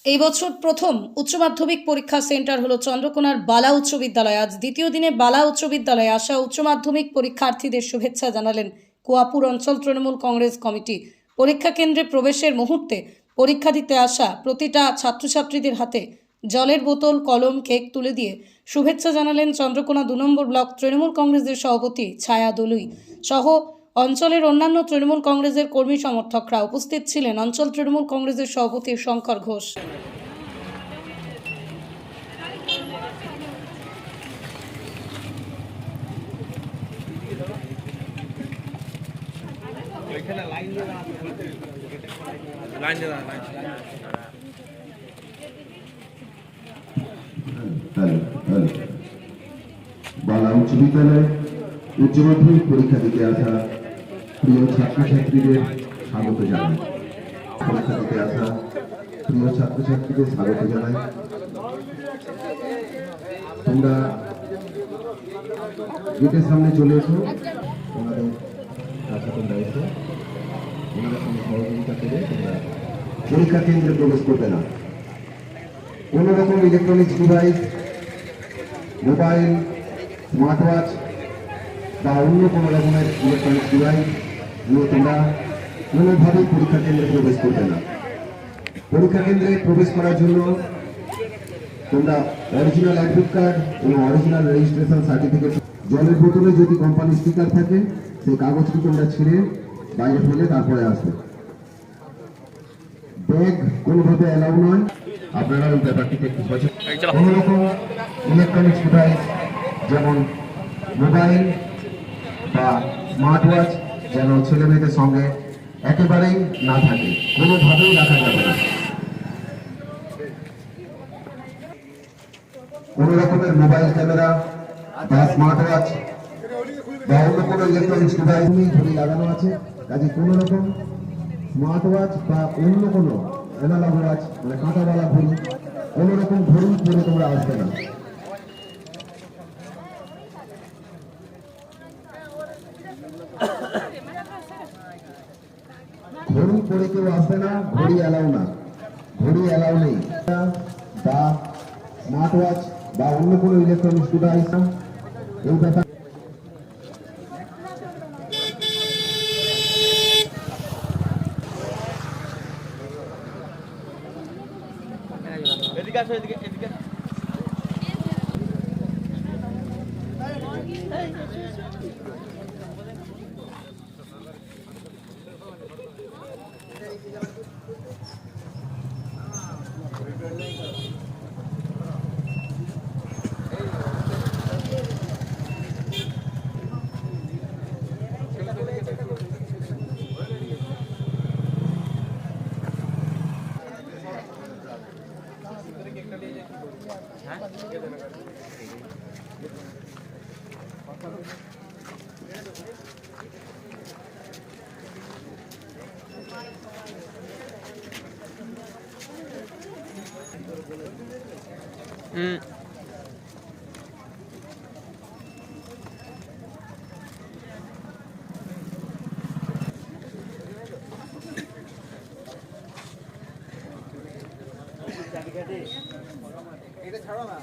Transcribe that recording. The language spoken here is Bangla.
এই বছর প্রথম উচ্চ মাধ্যমিক পরীক্ষা সেন্টার হলো চন্দ্রকোনার বালা উচ্চ বিদ্যালয়। আজ দ্বিতীয় দিনে বালা উচ্চ বিদ্যালয়ে আসা উচ্চ মাধ্যমিক পরীক্ষার্থীদের শুভেচ্ছা জানালেন কুয়াপুর অঞ্চল তৃণমূল কংগ্রেস কমিটি। পরীক্ষা কেন্দ্রে প্রবেশের মুহূর্তে পরীক্ষা দিতে আসা প্রতিটা ছাত্রছাত্রীদের হাতে জলের বোতল, কলম, কেক তুলে দিয়ে শুভেচ্ছা জানালেন চন্দ্রকোনা ২ নম্বর ব্লক তৃণমূল কংগ্রেসের সভাপতি ছায়া দলুই সহ অঞ্চলের অন্যান্য তৃণমূল কংগ্রেসের কর্মী সমর্থকরা। উপস্থিত ছিলেন অঞ্চল তৃণমূল কংগ্রেসের সভাপতি শঙ্কর ঘোষ। বালা উচ্চ বিদ্যালয়ে উচ্চ মাধ্যমিক পরীক্ষা দিতে আসা প্রিয় ছাত্রছাত্রীদের স্বাগত জানাই। পরীক্ষা দিতে আসা প্রিয় ছাত্রছাত্রীদের স্বাগত জানাই। তোমরা গেটের সামনে চলে এসো। তোমাদের কাছে তোমরা এসো, ওনাদের সঙ্গে সহযোগিতা করে তোমরা পরীক্ষা কেন্দ্রে প্রবেশ করবে না। কোন রকম electronics device, mobile, smart watch বা অন্য কোনো রকমের ইলেকট্রনিক্স ডিভাইস নিয়ে তোমরা কোনোভাবেই পরীক্ষা কেন্দ্রে প্রবেশ করবে না। পরীক্ষা কেন্দ্রে প্রবেশ করার জন্য তোমরা অরিজিনাল অ্যাডমিট কার্ড এবং অরিজিনাল রেজিস্ট্রেশন সার্টিফিকেট, জলের বোতলে যদি কোম্পানি স্টিকার থাকে সেই কাগজটি তোমরা ছিঁড়ে বাইরে ফেলে তারপরে আসবে। ব্যাগ কোনোভাবে অ্যালাউ নয়। আপনারা ওই ব্যাপারটিতে একটু সচেতন। কোনো রকম ইলেকট্রনিক্স ডিভাইস যেমন মোবাইল বা স্মার্ট ওয়াচ যেন ছেলে মেয়েদের সঙ্গে একেবারেই না থাকে, কোনোভাবেই রাখা যাবে না। কোনো রকমের মোবাইল ক্যামেরা বা স্মার্ট ওয়াচ বা অন্য কোনো ইলেকট্রনিক্স ডিভাইস ঘড়ি লাগানো আছে, কাজে কোনো রকম স্মার্ট ওয়াচ বা অন্য কোনো অ্যানালগ ওয়াচ মানে কাঁটাওয়ালা ঘড়ি, কোনো রকম ঘড়ি পরে তোমরা আসবে না। ঘড়ি পরে কেউ আসবে না, ঘড়ি অ্যালাউ না, ঘড়ি অ্যালাউ নেই। বা স্মার্ট ওয়াচ বা অন্য কোনো ইলেকট্রনিক্স ডিভাইস এই ব্যাপার এটা ছাড়ো না।